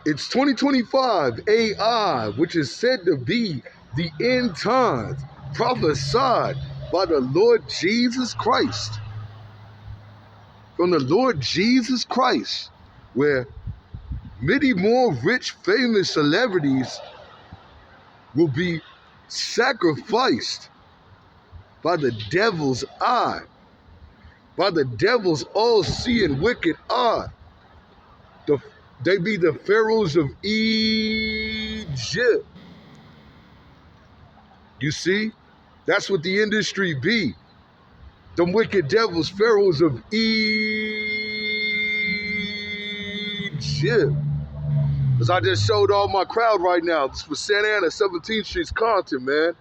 It's 2025 AI, which is said to be the end times, prophesied by the Lord Jesus Christ. From the Lord Jesus Christ, where many more rich, famous celebrities will be sacrificed by the devil's eye, by the devil's all-seeing wicked eye. They be the pharaohs of Egypt. You see? That's what the industry be. Them wicked devils, pharaohs of Egypt. Because I just showed all my crowd right now. This was Santa Ana, 17th Street's content, man.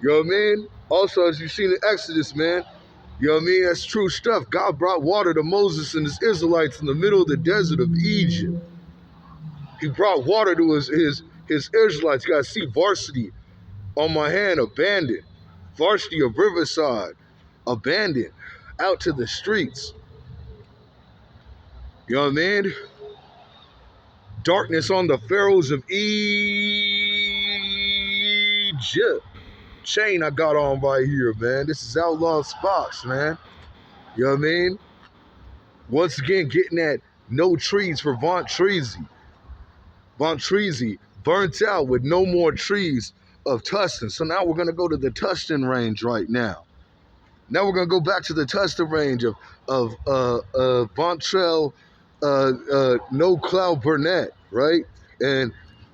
You know what I mean? Also, as you've seen in Exodus, man, you know what I mean? That's true stuff. God brought water to Moses and his Israelites in the middle of the desert of Egypt. He brought water to his Israelites. You got to see Varsity on my hand, abandoned. Varsity of Riverside, abandoned, out to the streets. You know what I mean? Darkness on the pharaohs of Egypt. Chain I got on right here, man. This is Outlaw Spots, man. You know what I mean? Once again, getting that no trees for Von Treasy. Von Treasy burnt out with no more trees of Tustin. So now we're going to go to the Tustin range right now. Now we're going to go back to the Tustin range of Vontrell No Cloud Burnett, right? And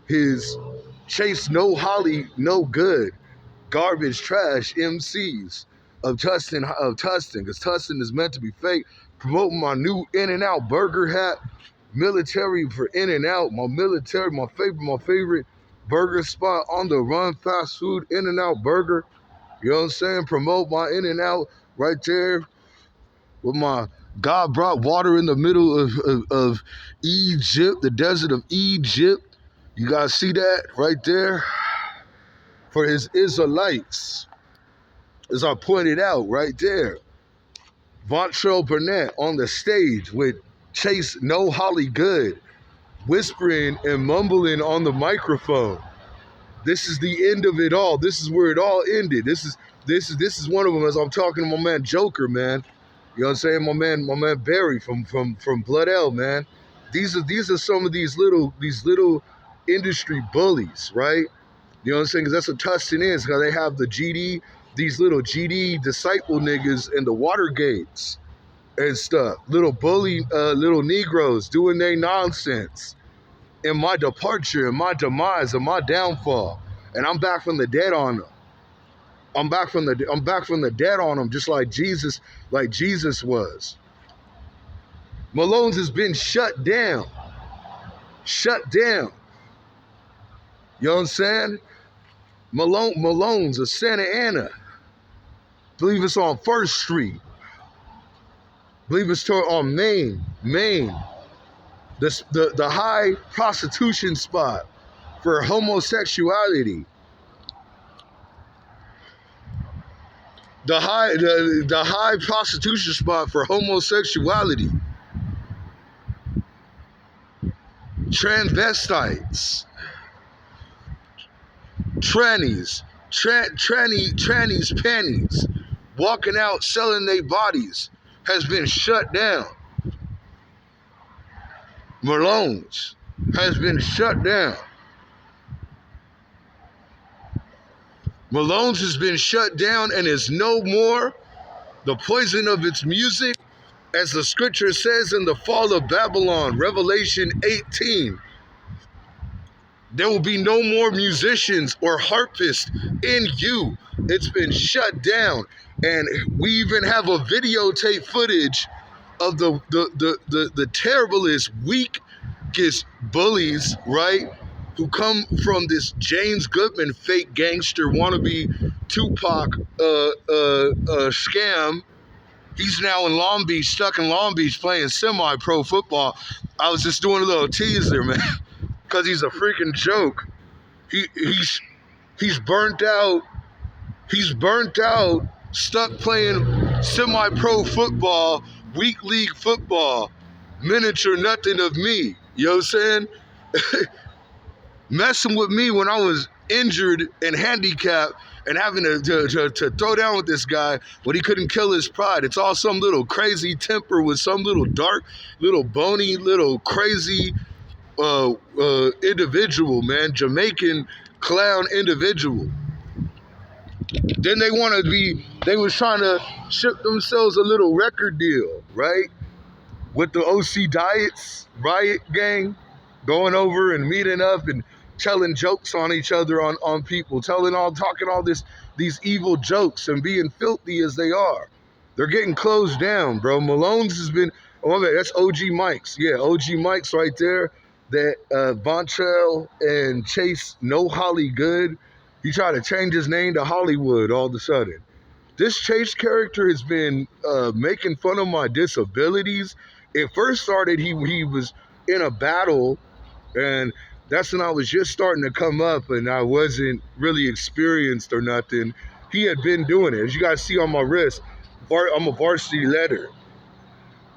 his Chase No Holly No Good garbage trash MCs of Tustin, because Tustin is meant to be fake. Promoting my new In-N-Out burger hat, military for In-N-Out, my favorite burger spot on the run, fast food, In-N-Out burger. You know what I'm saying? Promote my In-N-Out right there with my God brought water in the middle of Egypt, the desert of Egypt. You guys see that right there? For his Israelites, as I pointed out right there. Vontrell Burnett on the stage with Chase No Holly Good, whispering and mumbling on the microphone. This is the end of it all. This is where it all ended. This is one of them. As I'm talking to my man Joker, man. You know what I'm saying? My man Barry from Blood L, man. These are some of these little industry bullies, right? You know what I'm saying? Because that's what Tustin is. Because they have the GD, these little GD disciple niggas and the Watergates and stuff. Little bully, little Negroes doing their nonsense. In my departure, in my demise, in my downfall. And I'm back from the dead on them. I'm back from the dead on them, just like Jesus was. Malone's has been shut down. Shut down. You know what I'm saying? Malone's of Santa Ana. Believe it's on 1st Street. Believe it's on Main. The high prostitution spot for homosexuality. The high prostitution spot for homosexuality. Transvestites. Trannies panties, walking out selling their bodies, has been shut down. Malone's has been shut down. Malone's has been shut down and is no more. The poison of its music, as the scripture says in the fall of Babylon, Revelation 18. There will be no more musicians or harpists in you. It's been shut down. And we even have a videotape footage of the terriblest, weakest bullies, right? Who come from this James Goodman fake gangster wannabe Tupac scam. He's now in Long Beach, stuck in Long Beach playing semi-pro football. I was just doing a little teaser, man. Because he's a freaking joke. He's burnt out. He's burnt out, stuck playing semi-pro football, weak league football, miniature nothing of me. You know what I'm saying? messing with me when I was injured and handicapped and having to throw down with this guy when he couldn't kill his pride. It's all some little crazy temper with some little dark, little bony, little crazy individual, man. Jamaican clown individual. Then they was trying to ship themselves a little record deal, right? With the OC Diets riot gang going over and meeting up and telling jokes on each other, on people, talking all these evil jokes and being filthy as they are. They're getting closed down, bro. Malone's has been, oh man, that's OG Mike's. Yeah, OG Mike's right there. That Vontrell and Chase No Holly Good. He tried to change his name to Hollywood all of a sudden. This Chase character has been making fun of my disabilities. It first started, he was in a battle, and that's when I was just starting to come up and I wasn't really experienced or nothing. He had been doing it. As you guys see on my wrist, I'm a varsity letter.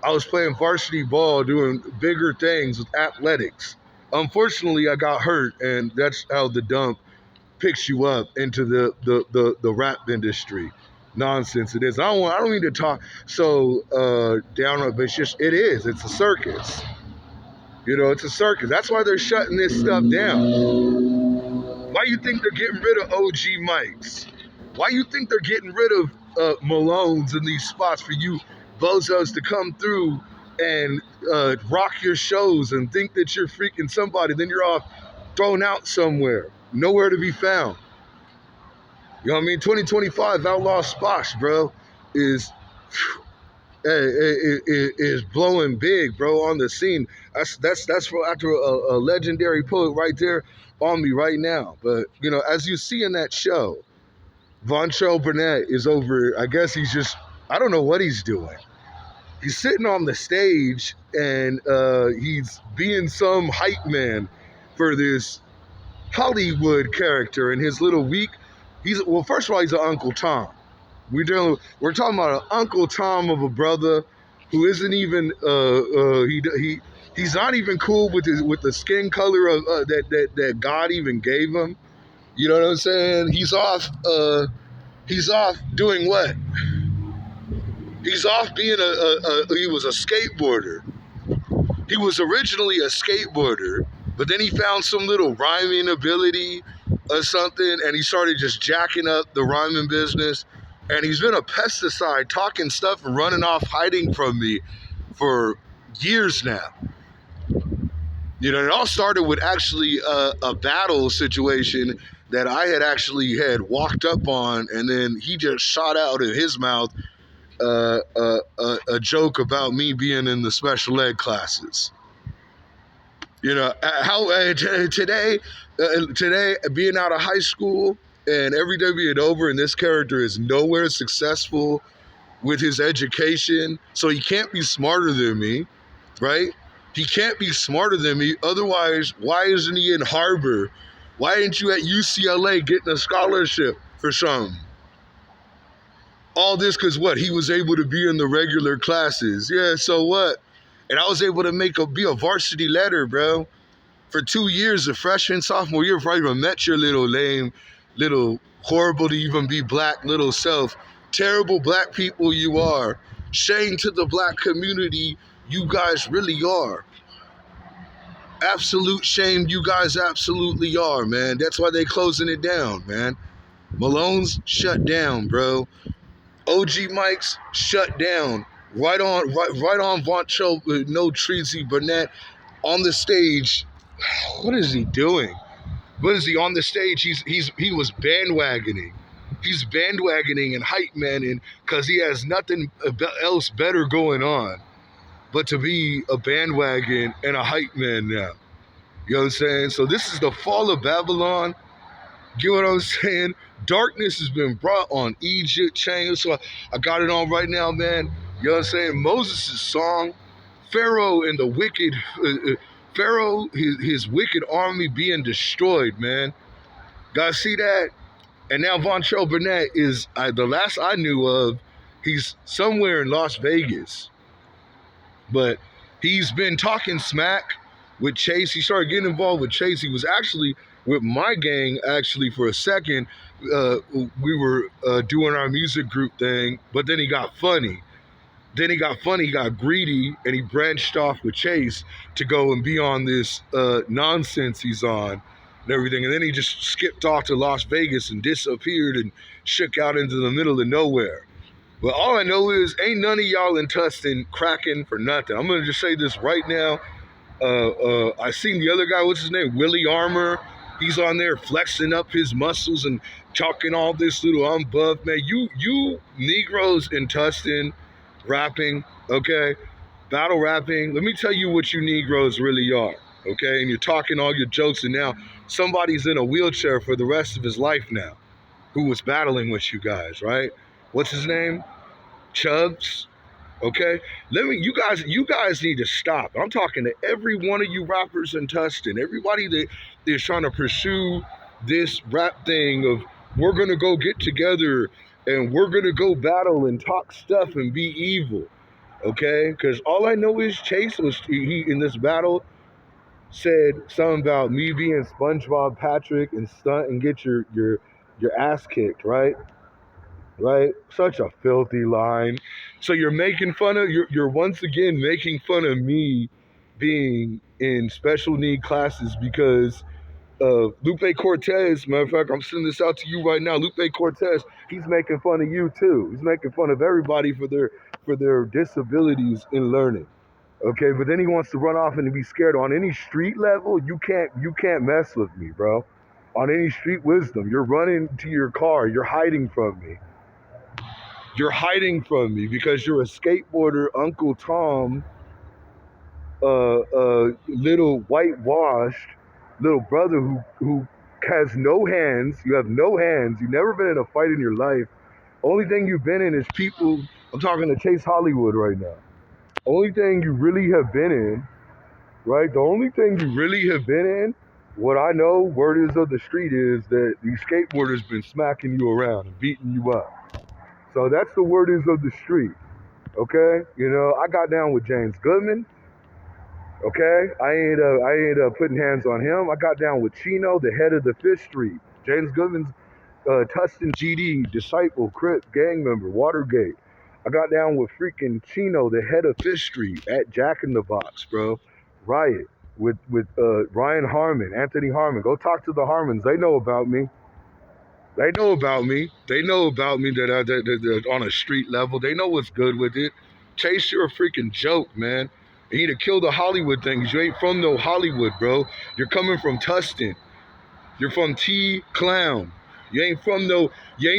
I was playing varsity ball, doing bigger things with athletics. Unfortunately, I got hurt, and that's how the dump picks you up into the rap industry. Nonsense it is. I don't mean to talk so down on it, but it is. It's a circus. You know, it's a circus. That's why they're shutting this stuff down. Why you think they're getting rid of OG Mikes? Why you think they're getting rid of Malones in these spots for you bozos to come through and rock your shows and think that you're freaking somebody, then you're off thrown out somewhere, nowhere to be found. You know what I mean? 2025 Outlaw Sposh, bro, is blowing big, bro, on the scene. That's for after a legendary poet right there on me right now. But you know, as you see in that show, Vontrell Burnett is over. I guess he's just, I don't know what he's doing. He's sitting on the stage and he's being some hype man for this Hollywood character and his little week. Well, first of all, he's an Uncle Tom. We're talking about an Uncle Tom of a brother who isn't even he's not even cool with the skin color of that God even gave him. You know what I'm saying? He's off doing what? He's off being he was a skateboarder. He was originally a skateboarder, but then he found some little rhyming ability or something, and he started just jacking up the rhyming business. And he's been a pesticide, talking stuff and running off, hiding from me for years now. You know, it all started with actually a battle situation that I had walked up on, and then he just shot out of his mouth a joke about me being in the special ed classes. You know, how today being out of high school and every day being over, and this character is nowhere successful with his education, so he can't be smarter than me, right? He can't be smarter than me. Otherwise, why isn't he in Harvard? Why ain't you at UCLA getting a scholarship for something? All this because what? He was able to be in the regular classes. Yeah, so what? And I was able to be a varsity letter, bro. For 2 years, the freshman, sophomore year, before I even met your little lame, little horrible to even be black little self. Terrible black people you are. Shame to the black community, you guys really are. Absolute shame, you guys absolutely are, man. That's why they closing it down, man. Malone's shut down, bro. OG Mike's shut down. Right on Vontrell, no Treasy Burnett on the stage. What is he doing? What is he on the stage? He was bandwagoning. He's bandwagoning and hype manning because he has nothing else better going on but to be a bandwagon and a hype man now. You know what I'm saying? So this is the fall of Babylon. Get what I'm saying? Darkness has been brought on Egypt chains. So I got it on right now, man. You know what I'm saying? Moses' song, Pharaoh and the wicked, Pharaoh, his wicked army being destroyed, man. Guys see that? And now Vontrell Burnett is, the last I knew of, he's somewhere in Las Vegas. But he's been talking smack with Chase. He started getting involved with Chase. He was actually with my gang actually for a second. We were doing our music group thing, but then he got funny. He got greedy, and he branched off with Chase to go and be on this nonsense he's on and everything. And then he just skipped off to Las Vegas and disappeared and shook out into the middle of nowhere. But all I know is ain't none of y'all in Tustin cracking for nothing. I'm going to just say this right now. I seen the other guy, what's his name? Willie Armor. He's on there flexing up his muscles and talking all this little I'm buff. Man, you Negroes in Tustin rapping, okay? Battle rapping. Let me tell you what you Negroes really are, okay? And you're talking all your jokes, and now somebody's in a wheelchair for the rest of his life now who was battling with you guys, right? What's his name? Chubbs. Okay, you guys need to stop. I'm talking to every one of you rappers in Tustin, everybody that is trying to pursue this rap thing of we're gonna go get together and we're gonna go battle and talk stuff and be evil. Okay, because all I know is Chase was he in this battle said something about me being SpongeBob Patrick and stunt and get your ass kicked, right? Right? Such a filthy line. So you're making fun of you're once again making fun of me being in special need classes because Lupe Cortez, matter of fact, I'm sending this out to you right now. Lupe Cortez, he's making fun of you too. He's making fun of everybody for their disabilities in learning. Okay, but then he wants to run off and be scared on any street level. You can't mess with me, bro. On any street wisdom, you're running to your car. You're hiding from me. You're hiding from me because you're a skateboarder, Uncle Tom, little whitewashed little brother who has no hands. You have no hands. You've never been in a fight in your life. Only thing you've been in is people. I'm talking to Chase Hollywood right now. Only thing you really have been in, right? The only thing you really have been in, what I know, word is of the street, is that these skateboarders been smacking you around and beating you up. So that's the word is of the street, okay? You know, I got down with James Goodman, okay? I ain't putting hands on him. I got down with Chino, the head of the Fifth Street. James Goodman's Tustin GD, disciple, Crip, gang member, Watergate. I got down with freaking Chino, the head of Fifth Street at Jack in the Box, bro. Riot with Ryan Harmon, Anthony Harmon. Go talk to the Harmons. They know about me. They know about me. They know about me that on a street level. They know what's good with it. Chase, you're a freaking joke, man. You need to kill the Hollywood thing because you ain't from no Hollywood, bro. You're coming from Tustin. You're from T Clown. You ain't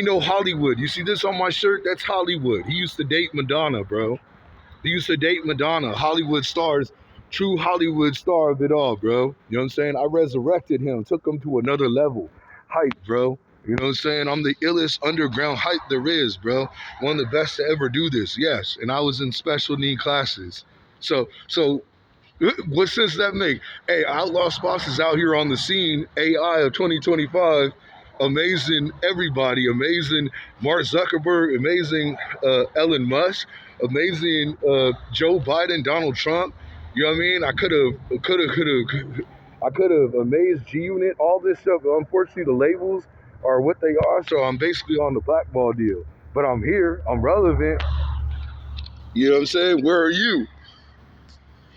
no Hollywood. You see this on my shirt? That's Hollywood. He used to date Madonna, bro. He used to date Madonna, Hollywood stars, true Hollywood star of it all, bro. You know what I'm saying? I resurrected him, took him to another level. Hype, bro. You know what I'm saying? I'm the illest underground hype there is, bro. One of the best to ever do this, yes. And I was in special need classes. So what sense that make? Hey, Outlaw Spots is out here on the scene, AI of 2025, amazing everybody, amazing Mark Zuckerberg, amazing Elon Musk, amazing Joe Biden, Donald Trump. You know what I mean? I could have amazed G Unit, all this stuff. Unfortunately, the labels are what they are, so I'm basically on the blackball deal. But I'm here, I'm relevant. You know what I'm saying? Where are you?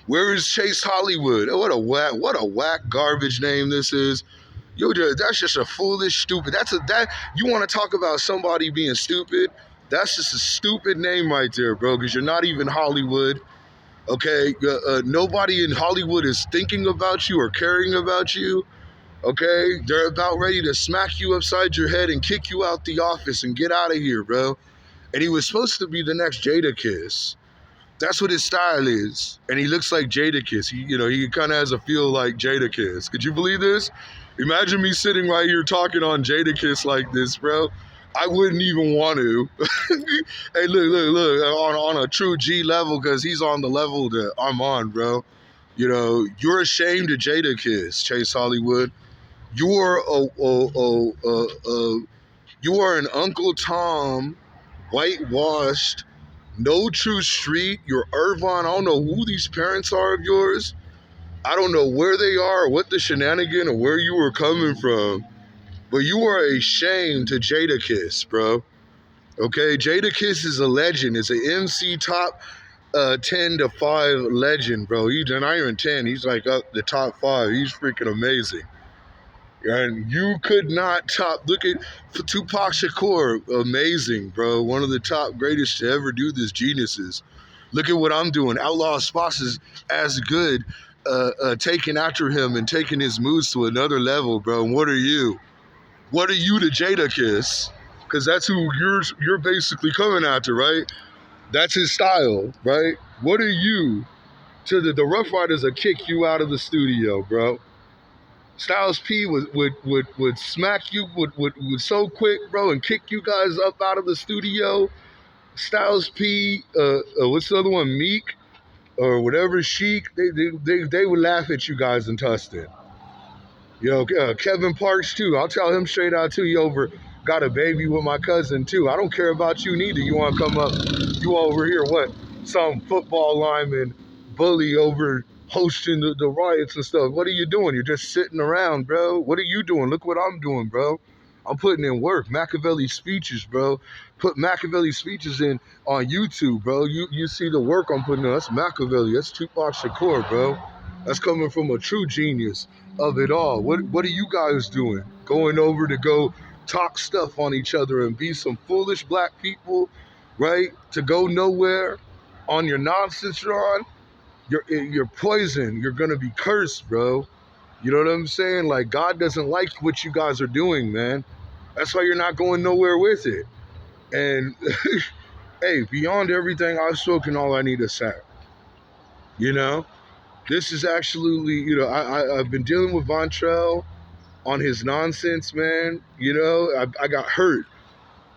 Where is Chase Hollywood? What a whack garbage name this is. That's just a foolish, stupid. You want to talk about somebody being stupid? That's just a stupid name right there, bro. Because you're not even Hollywood. Okay, nobody in Hollywood is thinking about you or caring about you. Okay, they're about ready to smack you upside your head and kick you out the office and get out of here, bro. And he was supposed to be the next Jadakiss. That's what his style is. And he looks like Jadakiss. He kind of has a feel like Jadakiss. Could you believe this? Imagine me sitting right here talking on Jadakiss like this, bro. I wouldn't even want to. Hey, look, on a true G level, because he's on the level that I'm on, bro. You know, you're ashamed of Jadakiss, Chase Hollywood. You are an Uncle Tom, whitewashed, no true street. You're Irvine. I don't know who these parents are of yours. I don't know where they are, or what the shenanigan, or where you were coming from, but you are a shame to Jadakiss, bro. Okay, Jadakiss is a legend. It's an MC top 10 to 5 legend, bro. He's not even 10. He's like up the top 5. He's freaking amazing. And you could not top. Look at Tupac Shakur, amazing, bro. One of the top greatest to ever do this, geniuses. Look at what I'm doing. Outlaw Spots is as good, taking after him and taking his moves to another level, bro. And what are you? What are you to Jadakiss? Because that's who you're basically coming after, right? That's his style, right? What are you to the Rough Riders that kick you out of the studio, bro? Styles P would smack you would so quick, bro, and kick you guys up out of the studio. Styles P, what's the other one, Meek or whatever, Chic, they would laugh at you guys in Tustin. You know, Kevin Parks too. I'll tell him straight out too. You got a baby with my cousin too. I don't care about you neither. You want to come up? You over here? What? Some football lineman bully over hosting the riots and stuff. What are you doing? You're just sitting around, bro. What are you doing? Look what I'm doing, bro. I'm putting in work. Machiavelli speeches, bro. Put Machiavelli speeches in on YouTube, bro. You see the work I'm putting in. That's Machiavelli. That's Tupac Shakur, bro. That's coming from a true genius of it all. What are you guys doing? Going over to go talk stuff on each other and be some foolish black people, right? To go nowhere on your nonsense you're on? You're poison. You're gonna be cursed, bro. You know what I'm saying? Like, God doesn't like what you guys are doing, man. That's why you're not going nowhere with it. And hey, beyond everything I've spoken, all I need to say. You know? This is absolutely, you know, I've been dealing with Vontrell on his nonsense, man. You know, I got hurt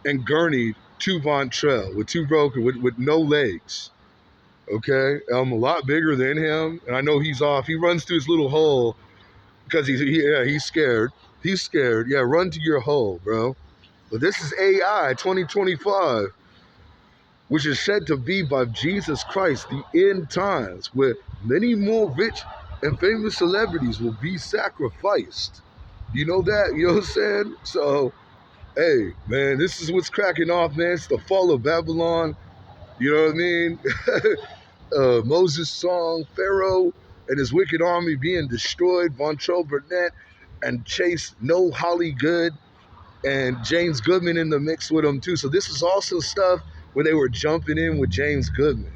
and gurneyed to Vontrell with two broken, with no legs. Okay? I'm a lot bigger than him, and I know he's off. He runs to his little hole because he's scared. He's scared. Yeah, run to your hole, bro. But this is AI 2025, which is said to be by Jesus Christ, the end times, where many more rich and famous celebrities will be sacrificed. You know that? You know what I'm saying? So, hey, man, this is what's cracking off, man. It's the fall of Babylon. You know what I mean? Moses' song, Pharaoh and his wicked army being destroyed, Vontrell Burnett and Chase No Holly Good and James Goodman in the mix with them too. So this is also stuff where they were jumping in with James Goodman.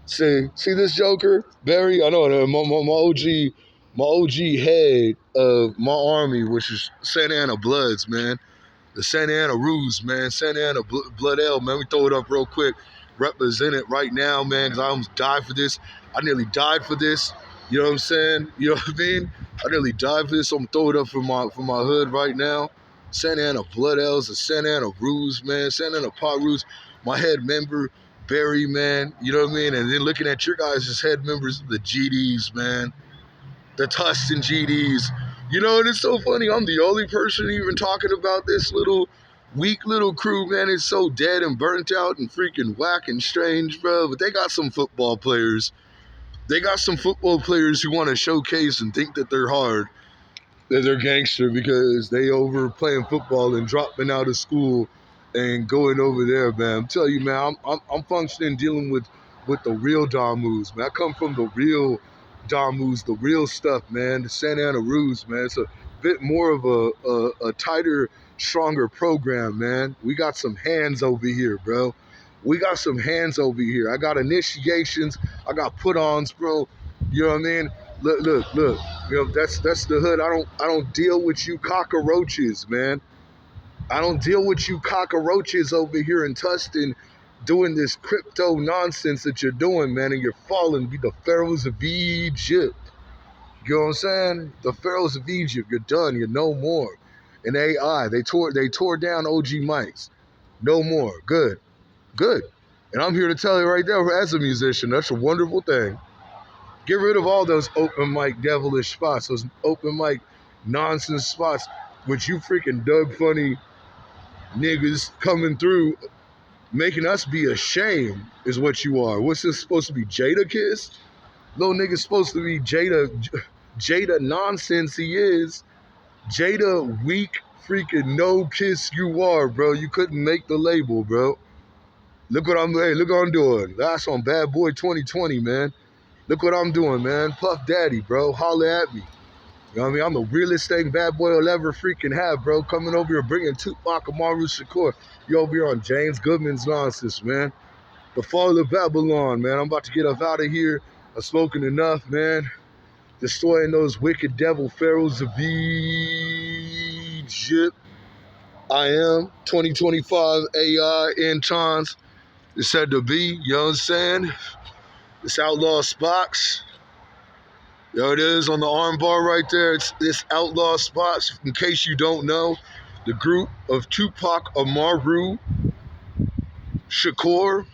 See this Joker? Barry, I know my OG head of my army, which is Santa Ana Bloods, man. The Santa Ana Ruse, man. Santa Ana Blood L, man. We throw it up real quick. Represent it right now, man, because I almost died for this. I nearly died for this. You know what I'm saying? You know what I mean? I nearly died for this, so I'm throwing it up for my hood right now. Santa Ana Blood L's, the Santa Ana Ruse, man. Santa Ana Pot Ruse, my head member, Barry, man. You know what I mean? And then looking at your guys' head members, the GDs, man. The Tustin GDs. You know, and it's so funny. I'm the only person even talking about this weak little crew, man. It's so dead and burnt out and freaking whack and strange, bro. But they got some football players. They got some football players who want to showcase and think that they're hard, that they're gangster because they over playing football and dropping out of school and going over there, man. I'm telling you, man, I'm functioning dealing with the real Damus, man. I come from the real Damus, the real stuff, man. The Santa Ana Ruse, man. It's a bit more of a tighter, stronger program, man. We got some hands over here, bro. We got some hands over here. I got initiations. I got put-ons, bro. You know what I mean? Look. You know, that's the hood. I don't deal with you cockroaches, man. I don't deal with you cockroaches over here in Tustin doing this crypto nonsense that you're doing, man, and you're falling. Be the pharaohs of Egypt. You know what I'm saying? The pharaohs of Egypt. You're done. You're no more. And AI, they tore down OG Mikes. No more. Good. And I'm here to tell you right there, as a musician, that's a wonderful thing. Get rid of all those open mic devilish spots, those open mic nonsense spots, which you freaking Doug Funny niggas coming through, making us be ashamed is what you are. What's this supposed to be, Jadakiss? Little nigga's supposed to be Jada nonsense he is. Jada weak freaking no kiss you are, bro. You couldn't make the label, bro. Look what I'm doing. That's on Bad Boy 2020, man. Look what I'm doing, man. Puff Daddy, bro. Holla at me. You know what I mean? I'm the realest thing Bad Boy will ever freaking have, bro. Coming over here bringing Tupac Amaru Shakur. You over here on James Goodman's nonsense, man. The fall of Babylon, man. I'm about to get up out of here. I've spoken enough, man. Destroying those wicked devil pharaohs of Egypt. I am 2025 AI in times. It's said to be, you know what I'm saying? It's Outlaw Spots. There it is on the arm bar right there. It's Outlaw Spots. In case you don't know, the group of Tupac Amaru Shakur.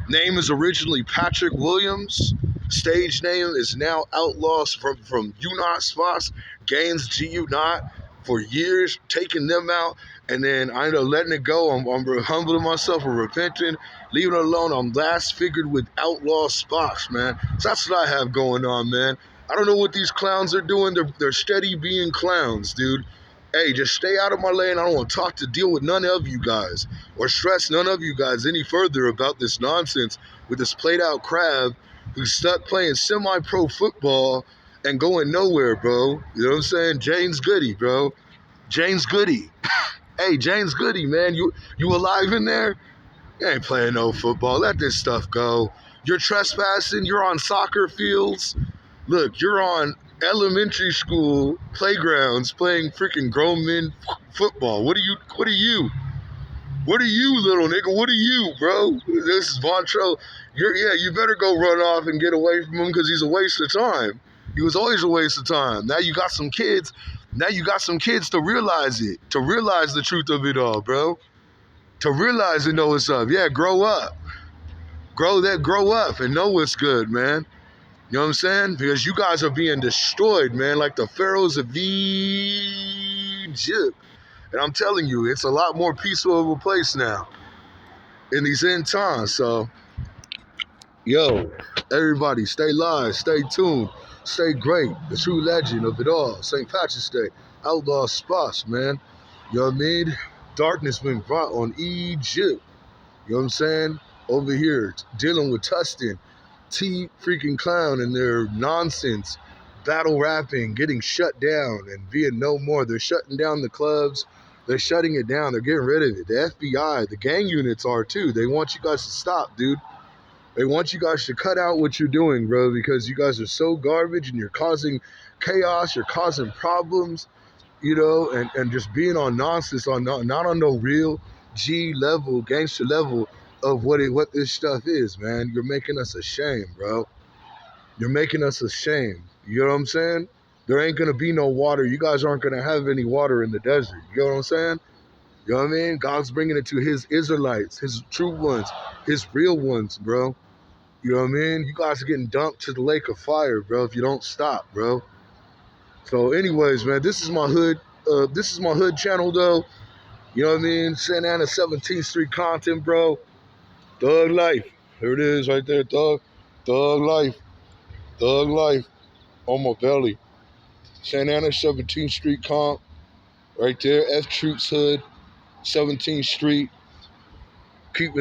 Name is originally Patrick Williams. Stage name is now Outlaws from U-Not Spots. Gaines G-U-Not for years, taking them out. And then I ended up letting it go. I'm humbling myself and repenting, leaving it alone. I'm last figured with Outlaw Spots, man. So that's what I have going on, man. I don't know what these clowns are doing. They're steady being clowns, dude. Hey, just stay out of my lane. I don't want to deal with none of you guys or stress none of you guys any further about this nonsense with this played out crab who's stuck playing semi-pro football and going nowhere, bro. You know what I'm saying? James Goody, bro. James Goody. Hey, James Goody, man. You alive in there? You ain't playing no football. Let this stuff go. You're trespassing. You're on soccer fields. Look, you're on elementary school playgrounds playing freaking grown men football. What are you? What are you, little nigga? What are you, bro? This is Vontrell. You better go run off and get away from him because he's a waste of time. He was always a waste of time. Now you got some kids. Now you got some kids to realize it, to realize the truth of it all, bro. To realize and know what's up. Yeah, grow up. Grow up and know what's good, man. You know what I'm saying? Because you guys are being destroyed, man, like the pharaohs of Egypt. And I'm telling you, it's a lot more peaceful of a place now in these end times. So, yo, everybody, stay live, stay tuned, stay great. The true legend of it all, St. Patrick's Day, Outlaw Spots, man. You know what I mean? Darkness been brought on Egypt. You know what I'm saying? Over here, dealing with Tustin. T freaking clown and their nonsense, battle rapping, getting shut down and being no more. They're shutting down the clubs. They're shutting it down. They're getting rid of it. The FBI, the gang units are too. They want you guys to stop, dude. They want you guys to cut out what you're doing, bro, because you guys are so garbage and you're causing chaos. You're causing problems, you know, and just being on nonsense, not on no real G level, gangster level of what this stuff is, man. You're making us ashamed, bro. You're making us ashamed. You know what I'm saying? There ain't gonna be no water. You guys aren't gonna have any water in the desert. You know what I'm saying? You know what I mean? God's bringing it to his Israelites, his true ones, his real ones, bro. You know what I mean? You guys are getting dumped to the lake of fire, bro, if you don't stop, bro. So anyways, man, this is my hood. This is my hood channel, though. You know what I mean? Santa Ana 17th Street content, bro. Thug life. Here it is right there, thug. Thug life. Thug life on my belly. Santa Ana 17th Street comp. Right there. F Troops Hood. 17th Street. Keeping